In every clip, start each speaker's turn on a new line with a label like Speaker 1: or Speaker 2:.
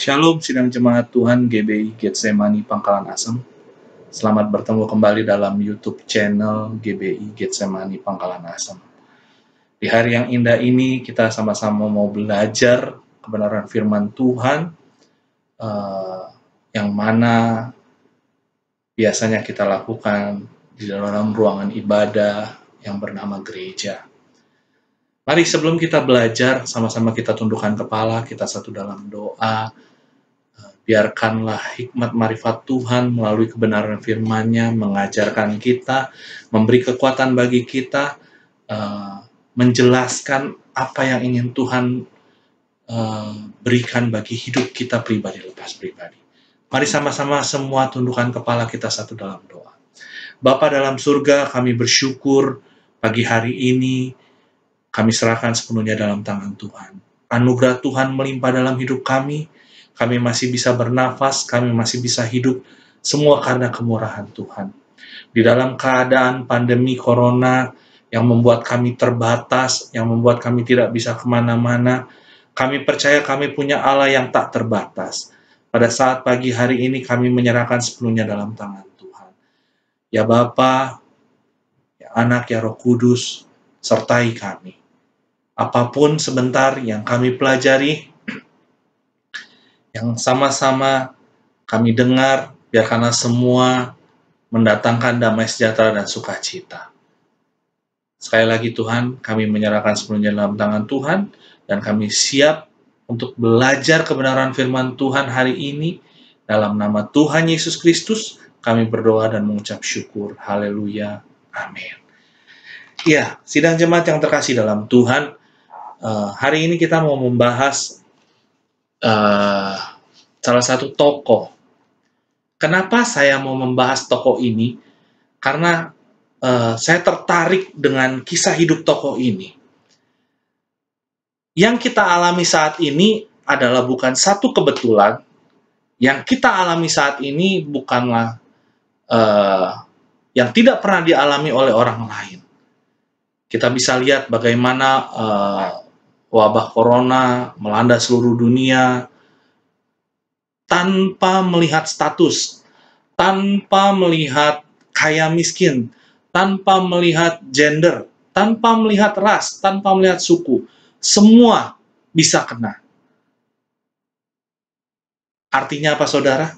Speaker 1: Shalom sidang jemaat Tuhan GBI Getsemani Pangkalan Asem. Selamat bertemu kembali dalam YouTube channel GBI Getsemani Pangkalan Asem. Di hari yang indah ini kita sama-sama mau belajar kebenaran firman Tuhan yang mana biasanya kita lakukan di dalam ruangan ibadah yang bernama gereja. Mari sebelum kita belajar, sama-sama kita tundukkan kepala, kita satu dalam doa. Biarkanlah hikmat marifat Tuhan melalui kebenaran firman-Nya mengajarkan kita, memberi kekuatan bagi kita, menjelaskan apa yang ingin Tuhan berikan bagi hidup kita pribadi lepas pribadi. Mari sama-sama semua tundukkan kepala kita satu dalam doa. Bapa dalam surga, kami bersyukur pagi hari ini, kami serahkan sepenuhnya dalam tangan Tuhan. Anugerah Tuhan melimpah dalam hidup kami masih bisa bernafas, kami masih bisa hidup, semua karena kemurahan Tuhan. Di dalam keadaan pandemi corona yang membuat kami terbatas, yang membuat kami tidak bisa kemana-mana, kami percaya kami punya Allah yang tak terbatas. Pada saat pagi hari ini kami menyerahkan sepenuhnya dalam tangan Tuhan. Ya Bapa, ya Anak, ya Roh Kudus, sertai kami. Apapun sebentar yang kami pelajari, yang sama-sama kami dengar, biarkanlah semua mendatangkan damai sejahtera dan sukacita. Sekali lagi Tuhan, kami menyerahkan sepenuhnya dalam tangan Tuhan, dan kami siap untuk belajar kebenaran firman Tuhan hari ini. Dalam nama Tuhan Yesus Kristus, kami berdoa dan mengucap syukur. Haleluya. Amin. Ya, sidang jemaat yang terkasih dalam Tuhan, hari ini kita mau membahas salah satu tokoh. Kenapa saya mau membahas tokoh ini? Karena saya tertarik dengan kisah hidup tokoh ini. Yang kita alami saat ini adalah bukan satu kebetulan. Yang kita alami saat ini bukanlah yang tidak pernah dialami oleh orang lain. Kita bisa lihat bagaimana wabah corona melanda seluruh dunia tanpa melihat status, tanpa melihat kaya miskin, tanpa melihat gender, tanpa melihat ras, tanpa melihat suku. Semua bisa kena. Artinya apa, saudara?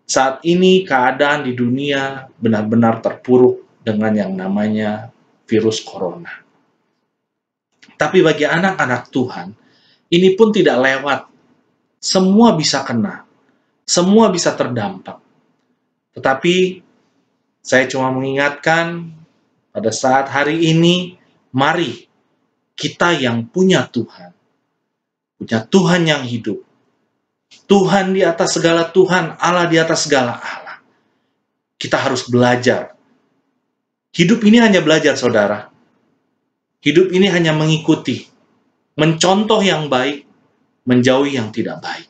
Speaker 1: Saat ini keadaan di dunia benar-benar terpuruk dengan yang namanya virus corona. Tapi bagi anak-anak Tuhan, ini pun tidak lewat. Semua bisa kena. Semua bisa terdampak. Tetapi saya cuma mengingatkan pada saat hari ini, mari kita yang punya Tuhan yang hidup, Tuhan di atas segala Tuhan, Allah di atas segala Allah. Kita harus belajar. Hidup ini hanya belajar, saudara. Hidup ini hanya mengikuti, mencontoh yang baik, menjauhi yang tidak baik.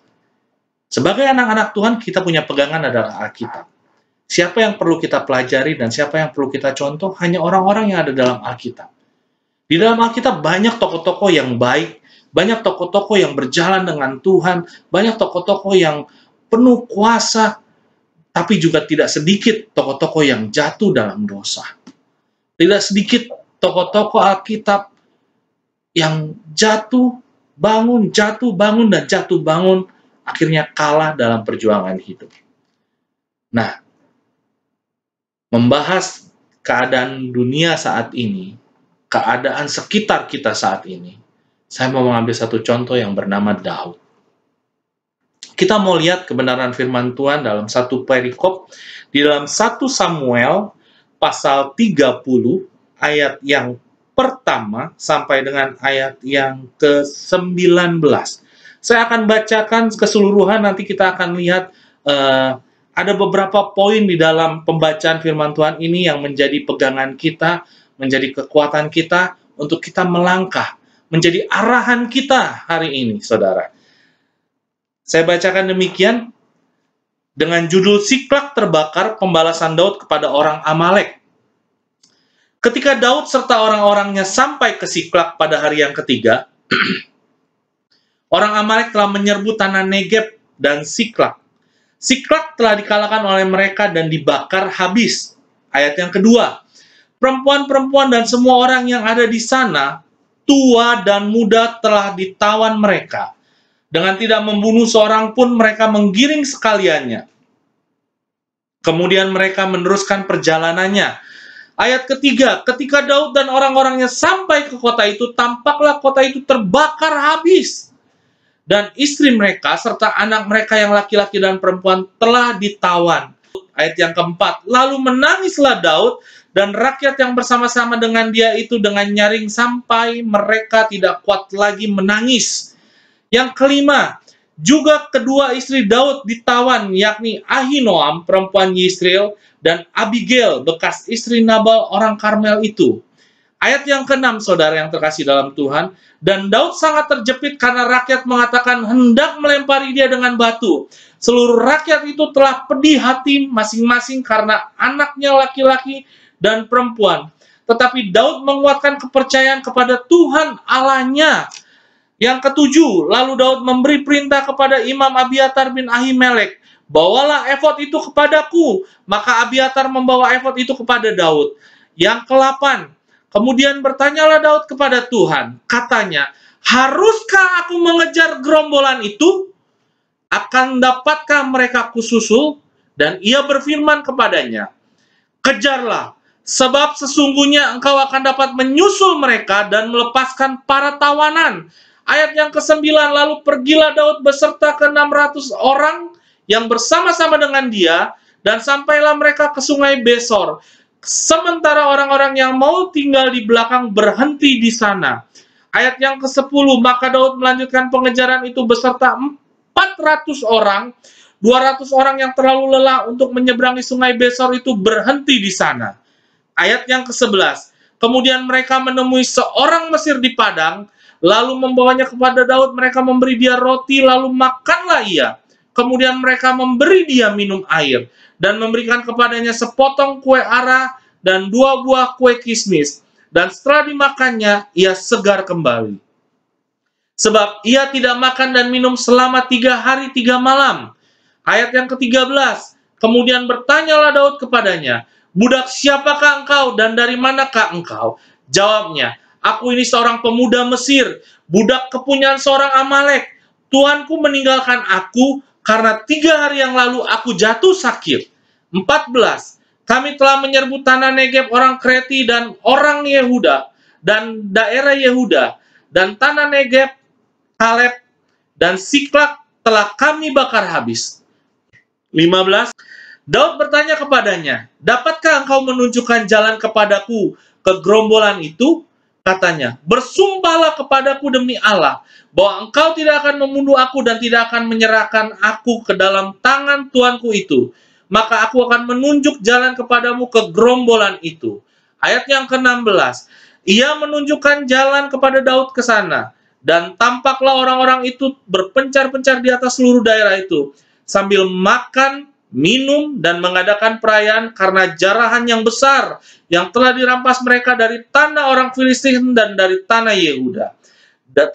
Speaker 1: Sebagai anak-anak Tuhan, kita punya pegangan adalah Alkitab. Siapa yang perlu kita pelajari dan siapa yang perlu kita contoh? Hanya orang-orang yang ada dalam Alkitab. Di dalam Alkitab banyak tokoh-tokoh yang baik, banyak tokoh-tokoh yang berjalan dengan Tuhan, banyak tokoh-tokoh yang penuh kuasa, tapi juga tidak sedikit tokoh-tokoh yang jatuh dalam dosa. Tidak sedikit tokoh-tokoh Alkitab yang jatuh, bangun, dan jatuh, bangun, akhirnya kalah dalam perjuangan hidup. Nah, membahas keadaan dunia saat ini, keadaan sekitar kita saat ini, saya mau mengambil satu contoh yang bernama Daud. Kita mau lihat kebenaran firman Tuhan dalam satu perikop, di dalam 1 Samuel, pasal 30, ayat yang pertama, sampai dengan ayat yang ke-19. Saya akan bacakan keseluruhan, nanti kita akan lihat ada beberapa poin di dalam pembacaan firman Tuhan ini yang menjadi pegangan kita, menjadi kekuatan kita untuk kita melangkah, menjadi arahan kita hari ini, saudara. Saya bacakan demikian dengan judul Siklak Terbakar, Pembalasan Daud kepada Orang Amalek. Ketika Daud serta orang-orangnya sampai ke Siklak pada hari yang ketiga, orang Amalek telah menyerbu tanah Negeb dan Siklak. Siklak telah dikalahkan oleh mereka dan dibakar habis. Ayat yang kedua, perempuan-perempuan dan semua orang yang ada di sana, tua dan muda, telah ditawan mereka. Dengan tidak membunuh seorang pun mereka menggiring sekaliannya. Kemudian mereka meneruskan perjalanannya. Ayat ketiga, ketika Daud dan orang-orangnya sampai ke kota itu, tampaklah kota itu terbakar habis. Dan istri mereka serta anak mereka yang laki-laki dan perempuan telah ditawan. Ayat yang keempat, lalu menangislah Daud dan rakyat yang bersama-sama dengan dia itu dengan nyaring sampai mereka tidak kuat lagi menangis. Yang kelima, juga kedua istri Daud ditawan, yakni Ahinoam perempuan Yisrael dan Abigail bekas istri Nabal orang Karmel itu. Ayat yang ke-6, saudara yang terkasih dalam Tuhan, dan Daud sangat terjepit karena rakyat mengatakan hendak melempari dia dengan batu. Seluruh rakyat itu telah pedih hati masing-masing karena anaknya laki-laki dan perempuan. Tetapi Daud menguatkan kepercayaan kepada Tuhan Allahnya. Yang ketujuh, lalu Daud memberi perintah kepada Imam Abiatar bin Ahimelek, bawalah efod itu kepadaku. Maka Abiatar membawa efod itu kepada Daud. Yang ke-8, kemudian bertanyalah Daud kepada Tuhan, katanya, haruskah aku mengejar gerombolan itu? Akan dapatkah mereka kususul? Dan ia berfirman kepadanya, kejarlah, sebab sesungguhnya engkau akan dapat menyusul mereka dan melepaskan para tawanan. Ayat yang ke-9, lalu pergilah Daud beserta ke-600 orang yang bersama-sama dengan dia, dan sampailah mereka ke sungai Besor. Sementara orang-orang yang mau tinggal di belakang berhenti di sana. Ayat yang ke-10, maka Daud melanjutkan pengejaran itu beserta 400 orang. 200 orang yang terlalu lelah untuk menyeberangi sungai Besor itu berhenti di sana. Ayat yang ke-11, kemudian mereka menemui seorang Mesir di padang, lalu membawanya kepada Daud, mereka memberi dia roti, lalu makanlah ia. Kemudian mereka memberi dia minum air, dan memberikan kepadanya sepotong kue ara dan 2 buah kue kismis. Dan setelah dimakannya, ia segar kembali. Sebab ia tidak makan dan minum selama 3 hari 3 malam. Ayat yang ke-13, kemudian bertanyalah Daud kepadanya, budak siapakah engkau dan dari manakah engkau? Jawabnya, aku ini seorang pemuda Mesir, budak kepunyaan seorang Amalek. Tuanku meninggalkan aku karena 3 hari yang lalu aku jatuh sakit. 14, kami telah menyerbu tanah Negeb orang Kreti dan orang Yehuda dan daerah Yehuda dan tanah Negeb, Kaleb dan Siklak telah kami bakar habis. 15, Daud bertanya kepadanya, dapatkah engkau menunjukkan jalan kepadaku ke gerombolan itu? Katanya, bersumpahlah kepadaku demi Allah, bahwa engkau tidak akan membunuh aku dan tidak akan menyerahkan aku ke dalam tangan tuanku itu. Maka aku akan menunjuk jalan kepadamu ke gerombolan itu. Ayat yang ke-16, ia menunjukkan jalan kepada Daud ke sana, dan tampaklah orang-orang itu berpencar-pencar di atas seluruh daerah itu, sambil makan, minum, dan mengadakan perayaan karena jarahan yang besar yang telah dirampas mereka dari tanah orang Filistin dan dari tanah Yehuda. 17,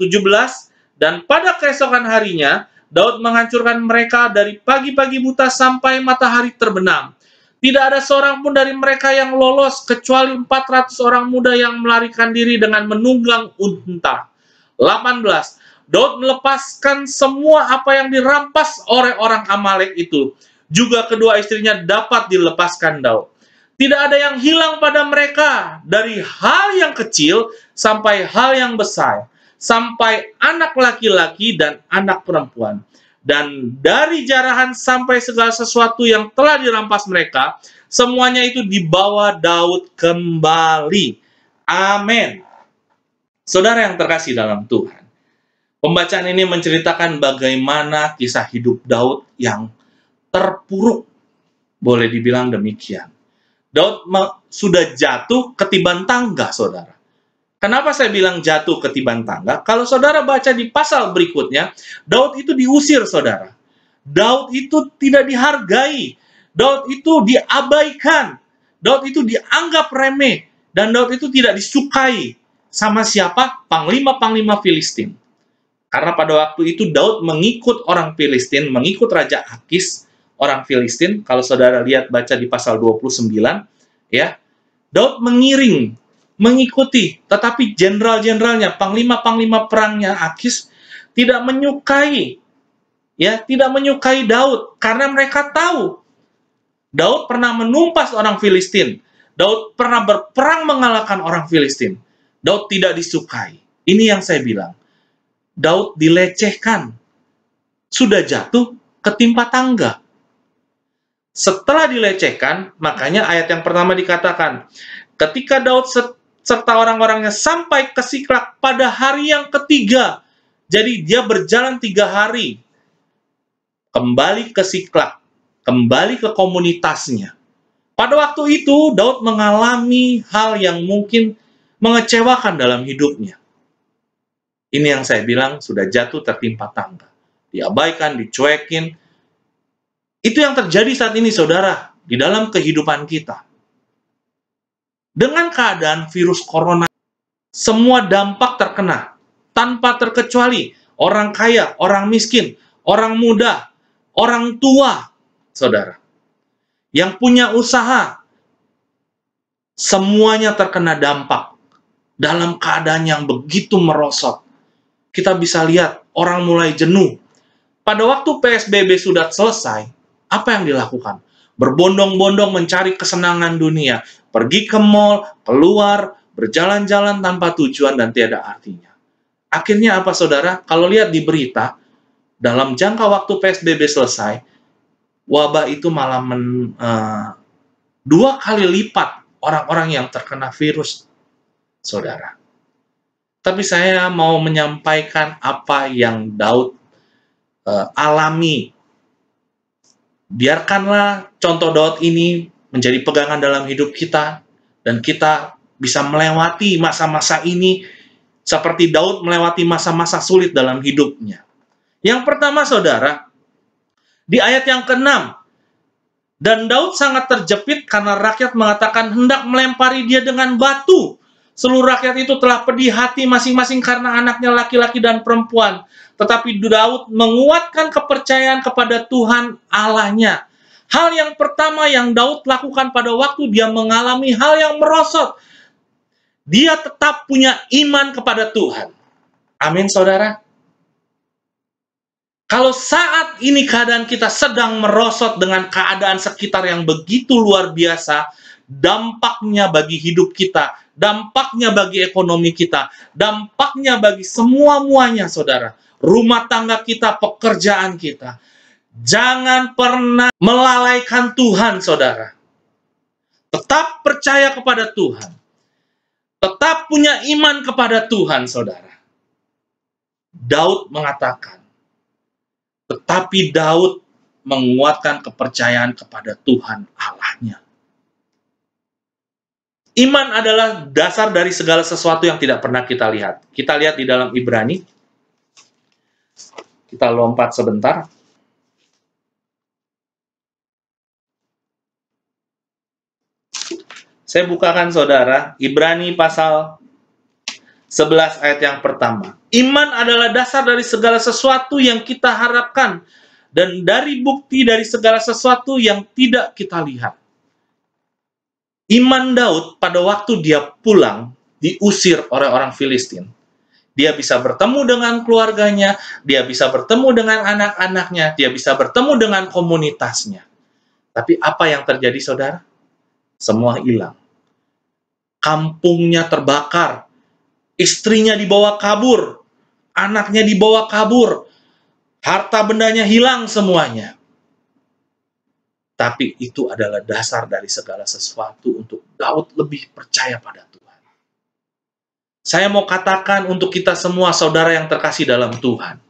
Speaker 1: dan pada keesokan harinya, Daud menghancurkan mereka dari pagi-pagi buta sampai matahari terbenam. Tidak ada seorang pun dari mereka yang lolos, kecuali 400 orang muda yang melarikan diri dengan menunggang unta. 18, Daud melepaskan semua apa yang dirampas oleh orang Amalek itu. Juga kedua istrinya dapat dilepaskan Daud. Tidak ada yang hilang pada mereka, dari hal yang kecil sampai hal yang besar, sampai anak laki-laki dan anak perempuan. Dan dari jarahan sampai segala sesuatu yang telah dirampas mereka, semuanya itu dibawa Daud kembali. Amin. Saudara yang terkasih dalam Tuhan, pembacaan ini menceritakan bagaimana kisah hidup Daud yang terpuruk, boleh dibilang demikian. Daud sudah jatuh ketiban tangga, saudara. Kenapa saya bilang jatuh ketiban tangga? Kalau saudara baca di pasal berikutnya, Daud itu diusir, saudara. Daud itu tidak dihargai. Daud itu diabaikan. Daud itu dianggap remeh. Dan Daud itu tidak disukai sama siapa? Panglima-panglima Filistin. Karena pada waktu itu Daud mengikut orang Filistin, mengikut Raja Akis, orang Filistin. Kalau saudara lihat baca di pasal 29, ya, Daud mengiring, mengikuti, tetapi jenderal-jenderalnya, panglima-panglima perangnya Akis tidak menyukai, ya, tidak menyukai Daud karena mereka tahu Daud pernah menumpas orang Filistin. Daud pernah berperang mengalahkan orang Filistin. Daud tidak disukai. Ini yang saya bilang. Daud dilecehkan, sudah jatuh ketimpa tangga. Setelah dilecehkan, makanya ayat yang pertama dikatakan, ketika Daud serta orang-orangnya sampai ke Siklak pada hari yang ketiga, jadi dia berjalan 3 hari, kembali ke Siklak, kembali ke komunitasnya. Pada waktu itu, Daud mengalami hal yang mungkin mengecewakan dalam hidupnya. Ini yang saya bilang sudah jatuh tertimpa tangga. Diabaikan, dicuekin. Itu yang terjadi saat ini, saudara, di dalam kehidupan kita. Dengan keadaan virus corona, semua dampak terkena. Tanpa terkecuali orang kaya, orang miskin, orang muda, orang tua, saudara. Yang punya usaha, semuanya terkena dampak. Dalam keadaan yang begitu merosot. Kita bisa lihat orang mulai jenuh. Pada waktu PSBB sudah selesai, apa yang dilakukan? Berbondong-bondong mencari kesenangan dunia, pergi ke mall, keluar, berjalan-jalan tanpa tujuan dan tiada artinya. Akhirnya apa, saudara? Kalau lihat di berita, dalam jangka waktu PSBB selesai, wabah itu malah 2 kali lipat orang-orang yang terkena virus, saudara. Tapi saya mau menyampaikan apa yang Daud alami. Biarkanlah contoh Daud ini menjadi pegangan dalam hidup kita, dan kita bisa melewati masa-masa ini seperti Daud melewati masa-masa sulit dalam hidupnya. Yang pertama, saudara, di ayat yang ke-6, dan Daud sangat terjepit karena rakyat mengatakan hendak melempari dia dengan batu. Seluruh rakyat itu telah pedih hati masing-masing karena anaknya laki-laki dan perempuan. Tetapi Daud menguatkan kepercayaan kepada Tuhan Allahnya. Hal yang pertama yang Daud lakukan pada waktu dia mengalami hal yang merosot, dia tetap punya iman kepada Tuhan. Amin, saudara. Kalau saat ini keadaan kita sedang merosot dengan keadaan sekitar yang begitu luar biasa, dampaknya bagi hidup kita, dampaknya bagi ekonomi kita, dampaknya bagi semua-muanya, saudara. Rumah tangga kita, pekerjaan kita. Jangan pernah melalaikan Tuhan, saudara. Tetap percaya kepada Tuhan. Tetap punya iman kepada Tuhan, saudara. Daud mengatakan, tetapi Daud menguatkan kepercayaan kepada Tuhan Allahnya. Iman adalah dasar dari segala sesuatu yang tidak pernah kita lihat. Kita lihat di dalam Ibrani. Kita lompat sebentar. Saya bukakan, saudara, Ibrani pasal 11 ayat yang pertama. Iman adalah dasar dari segala sesuatu yang kita harapkan, dan dari bukti dari segala sesuatu yang tidak kita lihat. Iman Daud pada waktu dia pulang, diusir oleh orang Filistin. Dia bisa bertemu dengan keluarganya, dia bisa bertemu dengan anak-anaknya, dia bisa bertemu dengan komunitasnya. Tapi apa yang terjadi, saudara? Semua hilang. Kampungnya terbakar, istrinya dibawa kabur, anaknya dibawa kabur, harta bendanya hilang semuanya. Tapi itu adalah dasar dari segala sesuatu untuk Daud lebih percaya pada Tuhan. Saya mau katakan untuk kita semua, saudara yang terkasih dalam Tuhan,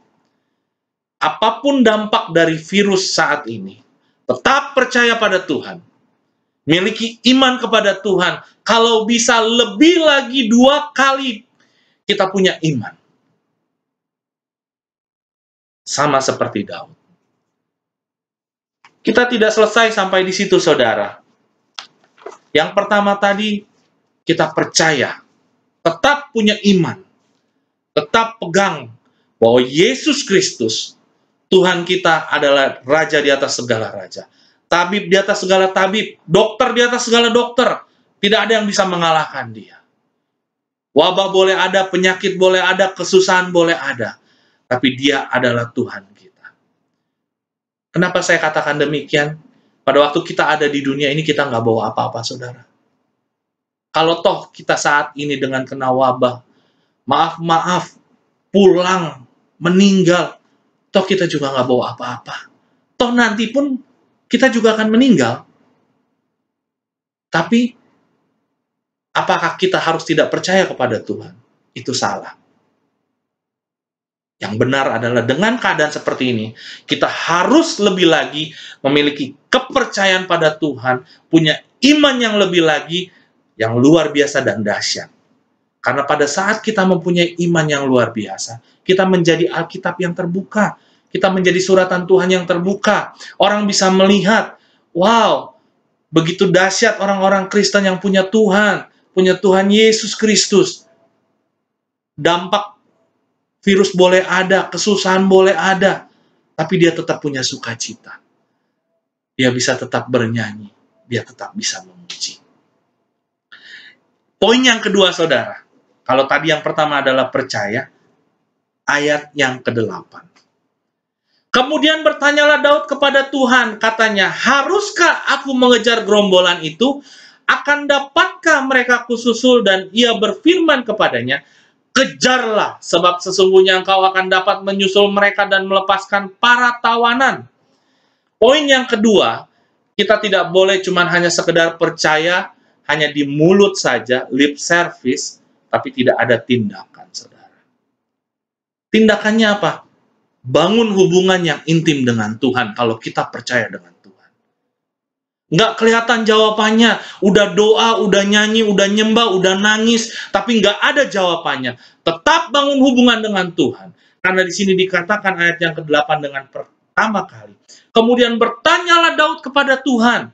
Speaker 1: apapun dampak dari virus saat ini, tetap percaya pada Tuhan. Miliki iman kepada Tuhan. Kalau bisa lebih lagi 2 kali kita punya iman. Sama seperti Daud. Kita tidak selesai sampai di situ, saudara. Yang pertama tadi, kita percaya. Tetap punya iman. Tetap pegang bahwa Yesus Kristus, Tuhan kita adalah Raja di atas segala raja, tabib di atas segala tabib, dokter di atas segala dokter. Tidak ada yang bisa mengalahkan Dia. Wabah boleh ada, penyakit boleh ada, kesusahan boleh ada, tapi Dia adalah Tuhan kita. Kenapa saya katakan demikian? Pada waktu kita ada di dunia ini, kita nggak bawa apa-apa, saudara. Kalau toh kita saat ini dengan kena wabah, maaf, pulang, meninggal, toh kita juga nggak bawa apa-apa. Toh nanti pun kita juga akan meninggal. Tapi, apakah kita harus tidak percaya kepada Tuhan? Itu salah. Yang benar adalah dengan keadaan seperti ini, kita harus lebih lagi memiliki kepercayaan pada Tuhan, punya iman yang lebih lagi, yang luar biasa dan dahsyat. Karena pada saat kita mempunyai iman yang luar biasa, kita menjadi Alkitab yang terbuka, kita menjadi suratan Tuhan yang terbuka. Orang bisa melihat, wow, begitu dahsyat orang-orang Kristen yang punya Tuhan Yesus Kristus. Dampak virus boleh ada, kesusahan boleh ada, tapi dia tetap punya sukacita. Dia bisa tetap bernyanyi, dia tetap bisa memuji. Poin yang kedua, saudara, kalau tadi yang pertama adalah percaya, ayat yang ke-8. Kemudian bertanyalah Daud kepada Tuhan, katanya, haruskah aku mengejar gerombolan itu? Akan dapatkah mereka kususul? Dan ia berfirman kepadanya, kejarlah, sebab sesungguhnya engkau akan dapat menyusul mereka dan melepaskan para tawanan. Poin yang kedua, kita tidak boleh cuma hanya sekedar percaya, hanya di mulut saja, lip service, tapi tidak ada tindakan, saudara. Tindakannya apa? Bangun hubungan yang intim dengan Tuhan kalau kita percaya dengan Tuhan. Nggak kelihatan jawabannya, udah doa, udah nyanyi, udah nyembah, udah nangis, tapi nggak ada jawabannya. Tetap bangun hubungan dengan Tuhan. Karena di sini dikatakan ayat yang ke-8 dengan pertama kali. Kemudian bertanyalah Daud kepada Tuhan.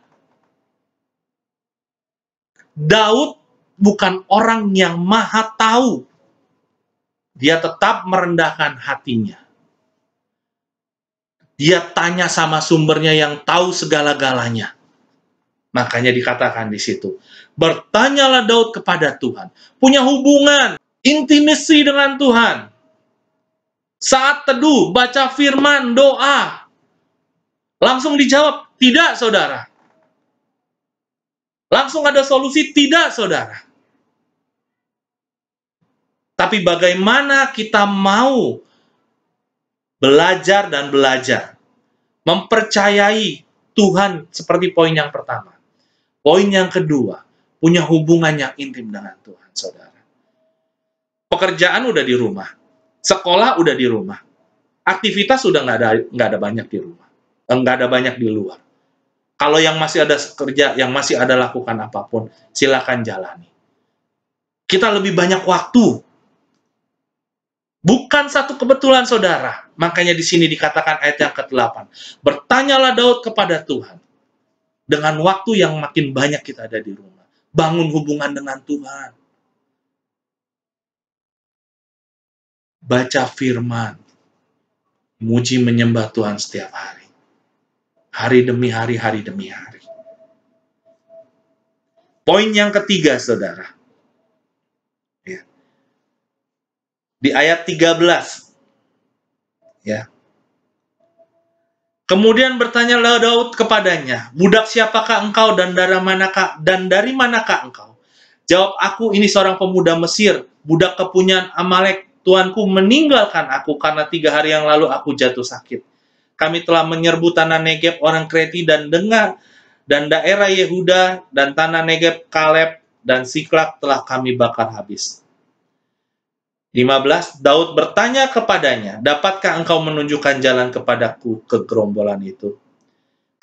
Speaker 1: Daud bukan orang yang maha tahu. Dia tetap merendahkan hatinya. Dia tanya sama sumbernya yang tahu segala-galanya. Makanya dikatakan di situ, bertanyalah Daud kepada Tuhan. Punya hubungan, intimasi dengan Tuhan. Saat teduh, baca firman, doa. Langsung dijawab, tidak, saudara. Langsung ada solusi, tidak, saudara. Tapi bagaimana kita mau belajar dan belajar, mempercayai Tuhan seperti poin yang pertama. Poin yang kedua, punya hubungan yang intim dengan Tuhan, saudara. Pekerjaan udah di rumah, sekolah udah di rumah, aktivitas udah nggak ada banyak di rumah, nggak ada banyak di luar. Kalau yang masih ada kerja, yang masih ada lakukan apapun, silakan jalani. Kita lebih banyak waktu. Bukan satu kebetulan, saudara. Makanya di sini dikatakan ayat yang ke-8. Bertanyalah Daud kepada Tuhan. Dengan waktu yang makin banyak kita ada di rumah. Bangun hubungan dengan Tuhan. Baca firman. Muji menyembah Tuhan setiap hari. Hari demi hari, hari demi hari. Poin yang ketiga, saudara. Ya. Di ayat 13. Ya. Kemudian bertanyalah Daud kepadanya, budak siapakah engkau dan dari manakah engkau? Jawab aku, ini seorang pemuda Mesir, budak kepunyaan Amalek. Tuanku meninggalkan aku karena 3 hari yang lalu aku jatuh sakit. Kami telah menyerbu tanah Negeb orang Kreti dan daerah Yehuda dan tanah Negeb Kaleb dan Siklak telah kami bakar habis. 15. Daud bertanya kepadanya, dapatkah engkau menunjukkan jalan kepadaku ke gerombolan itu?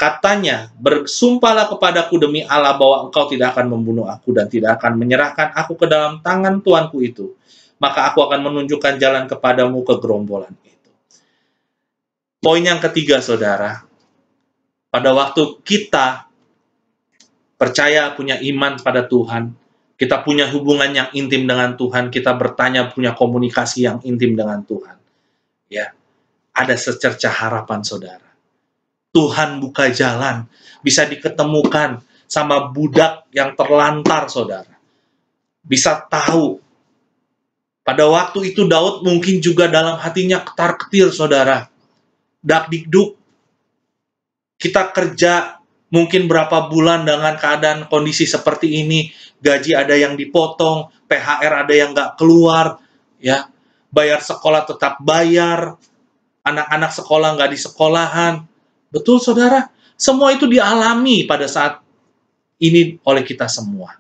Speaker 1: Katanya, bersumpahlah kepadaku demi Allah bahwa engkau tidak akan membunuh aku dan tidak akan menyerahkan aku ke dalam tangan tuanku itu. Maka aku akan menunjukkan jalan kepadamu ke gerombolan itu. Poin yang ketiga, saudara. Pada waktu kita percaya, punya iman pada Tuhan, kita punya hubungan yang intim dengan Tuhan, kita bertanya, punya komunikasi yang intim dengan Tuhan. Ya, ada secercah harapan saudara. Tuhan buka jalan, bisa diketemukan sama budak yang terlantar saudara. Bisa tahu, pada waktu itu Daud mungkin juga dalam hatinya ketar-ketir saudara. Dak-dikduk, kita kerja mungkin berapa bulan dengan keadaan kondisi seperti ini, gaji ada yang dipotong, THR ada yang nggak keluar, ya, bayar sekolah tetap bayar, anak-anak sekolah nggak di sekolahan. Betul saudara, semua itu dialami pada saat ini oleh kita semua.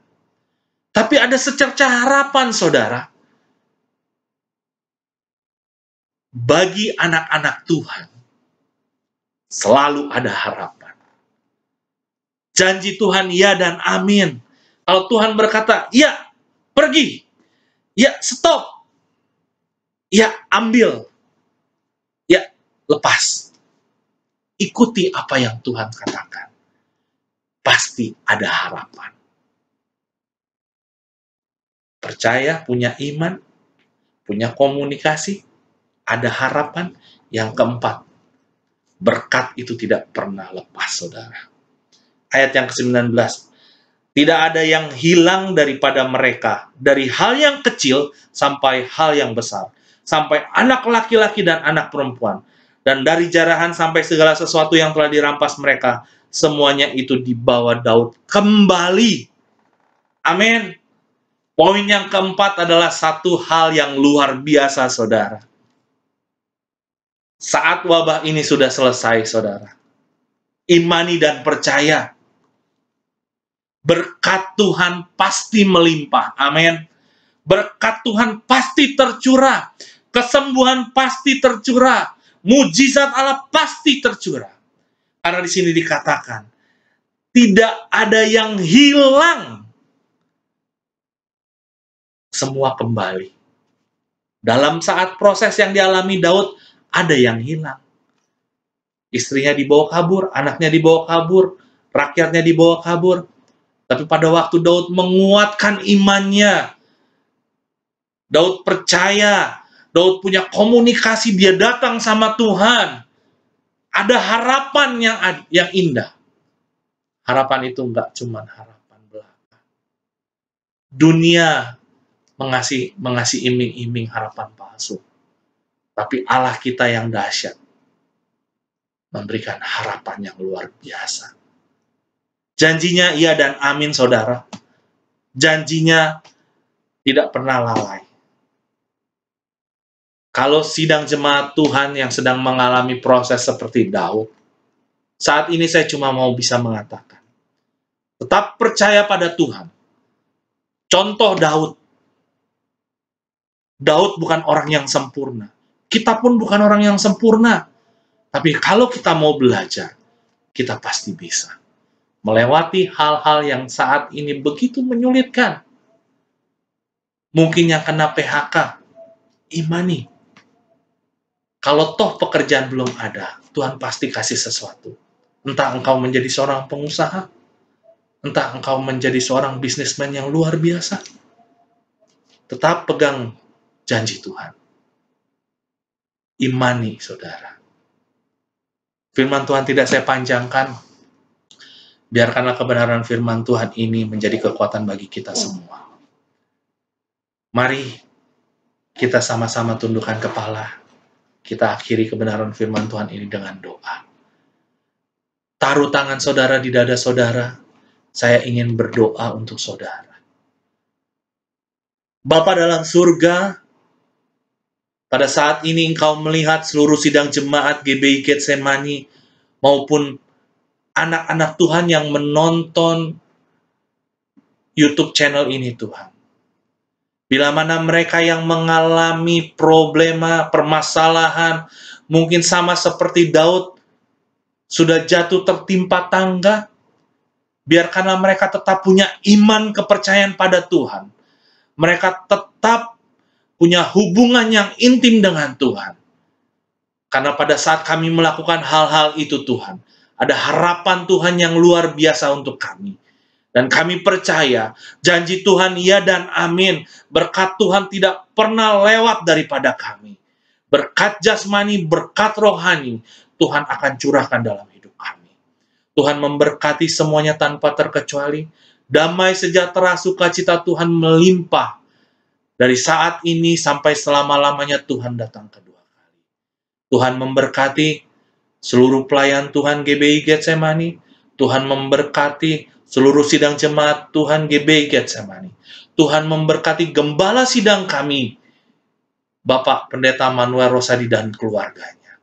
Speaker 1: Tapi ada secercah harapan saudara, bagi anak-anak Tuhan selalu ada harapan. Janji Tuhan ya dan amin. Kalau Tuhan berkata, ya pergi, ya stop, ya ambil, ya lepas. Ikuti apa yang Tuhan katakan. Pasti ada harapan. Percaya, punya iman, punya komunikasi, ada harapan. Yang keempat, berkat itu tidak pernah lepas, saudara. Ayat yang ke-19, tidak ada yang hilang daripada mereka, dari hal yang kecil sampai hal yang besar, sampai anak laki-laki dan anak perempuan, dan dari jarahan sampai segala sesuatu yang telah dirampas mereka, semuanya itu dibawa Daud kembali. Amin. Poin yang keempat adalah satu hal yang luar biasa, saudara. Saat wabah ini sudah selesai, saudara, imani dan percaya, berkat Tuhan pasti melimpah. Amin. Berkat Tuhan pasti tercurah. Kesembuhan pasti tercurah. Mujizat Allah pasti tercurah. Karena di sini dikatakan, tidak ada yang hilang. Semua kembali. Dalam saat proses yang dialami Daud, ada yang hilang. Istrinya dibawa kabur, anaknya dibawa kabur, rakyatnya dibawa kabur. Tapi pada waktu Daud menguatkan imannya, Daud percaya, Daud punya komunikasi, dia datang sama Tuhan. Ada harapan yang indah. Harapan itu enggak cuma harapan belaka. Dunia mengasih iming-iming harapan palsu. Tapi Allah kita yang dahsyat memberikan harapan yang luar biasa. Janjinya iya dan amin, saudara. Janjinya tidak pernah lalai. Kalau sidang jemaat Tuhan yang sedang mengalami proses seperti Daud, saat ini saya cuma mau bisa mengatakan, tetap percaya pada Tuhan. Contoh Daud. Daud bukan orang yang sempurna. Kita pun bukan orang yang sempurna. Tapi kalau kita mau belajar, kita pasti bisa melewati hal-hal yang saat ini begitu menyulitkan. Mungkin yang kena PHK, imani. Kalau toh pekerjaan belum ada, Tuhan pasti kasih sesuatu. Entah engkau menjadi seorang pengusaha, entah engkau menjadi seorang bisnismen yang luar biasa. Tetap pegang janji Tuhan. Imani, saudara. Firman Tuhan tidak saya panjangkan. Biarkanlah kebenaran firman Tuhan ini menjadi kekuatan bagi kita semua. Mari kita sama-sama tundukkan kepala. Kita akhiri kebenaran firman Tuhan ini dengan doa. Taruh tangan saudara di dada saudara. Saya ingin berdoa untuk saudara. Bapa dalam surga, pada saat ini engkau melihat seluruh sidang jemaat GBI Getsemani maupun anak-anak Tuhan yang menonton YouTube channel ini, Tuhan. Bila mana mereka yang mengalami problema, permasalahan, mungkin sama seperti Daud, sudah jatuh tertimpa tangga, biarkanlah mereka tetap punya iman kepercayaan pada Tuhan. Mereka tetap punya hubungan yang intim dengan Tuhan. Karena pada saat kami melakukan hal-hal itu, Tuhan, ada harapan Tuhan yang luar biasa untuk kami. Dan kami percaya, janji Tuhan iya dan amin. Berkat Tuhan tidak pernah lewat daripada kami. berkat jasmani, berkat rohani, Tuhan akan curahkan dalam hidup kami. Tuhan memberkati semuanya tanpa terkecuali. Damai, sejahtera, sukacita Tuhan melimpah. Dari saat ini sampai selama-lamanya Tuhan datang kedua kali. Tuhan memberkati seluruh pelayan Tuhan GBI Getsemani. Tuhan memberkati seluruh sidang jemaat Tuhan GBI Getsemani. Tuhan memberkati gembala sidang kami, Bapak Pendeta Manuel Rosadi dan keluarganya.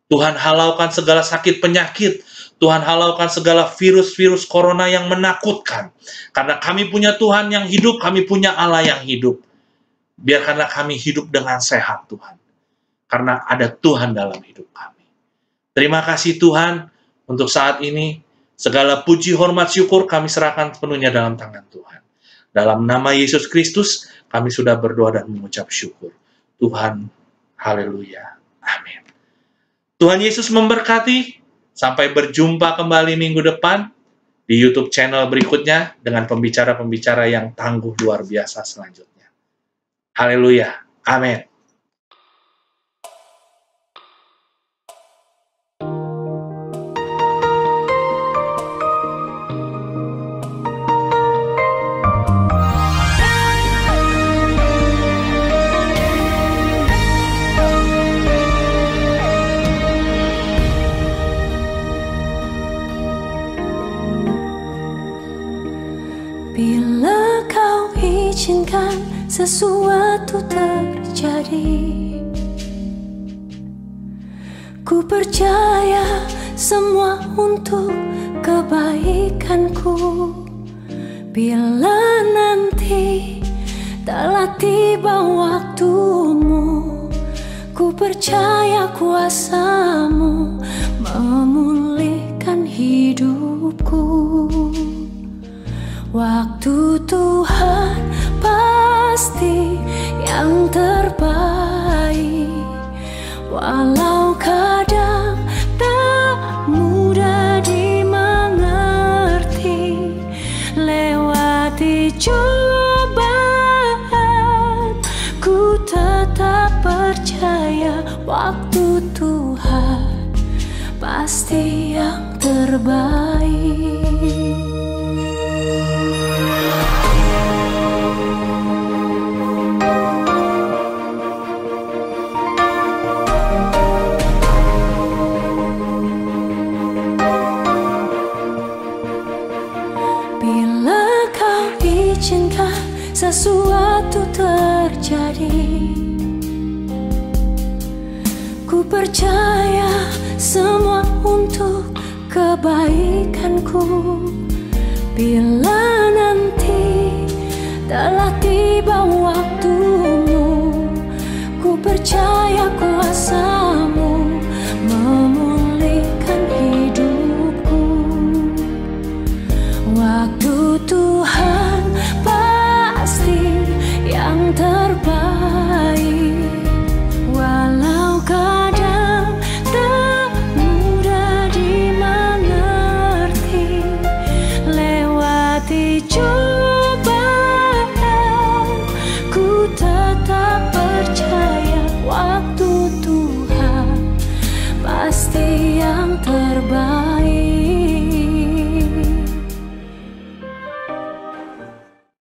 Speaker 1: Tuhan halaukan segala sakit penyakit. Tuhan halaukan segala virus-virus corona yang menakutkan. Karena kami punya Tuhan yang hidup, kami punya Allah yang hidup. Biarkanlah kami hidup dengan sehat, Tuhan. Karena ada Tuhan dalam hidup kami. Terima kasih Tuhan untuk saat ini. Segala puji, hormat, syukur kami serahkan sepenuhnya dalam tangan Tuhan. Dalam nama Yesus Kristus, kami sudah berdoa dan mengucap syukur. Tuhan, haleluya. Amin. Tuhan Yesus memberkati. Sampai berjumpa kembali minggu depan di YouTube channel berikutnya dengan pembicara-pembicara yang tangguh luar biasa selanjutnya. Haleluya. Amin.
Speaker 2: Bila kau izinkan sesuatu terjadi, ku percaya semua untuk kebaikanku. Bila nanti telah tiba waktumu, ku percaya kuasa-Mu memulihkan hidupku. Waktu Tuhan pasti yang terbaik, walau kadang tak mudah dimengerti. Lewati cobaan, ku tetap percaya waktu Tuhan pasti yang terbaik. Sesuatu terjadi, ku percaya semua untuk kebaikanku. Bila nanti telah tiba waktumu, ku percaya kuasa-Mu memulihkan hidupku. Waktu Tuhan pasti yang terbaik, walau kadang tak mudah dimengerti. Lewati cobaan, ku tetap percaya waktu Tuhan pasti yang terbaik.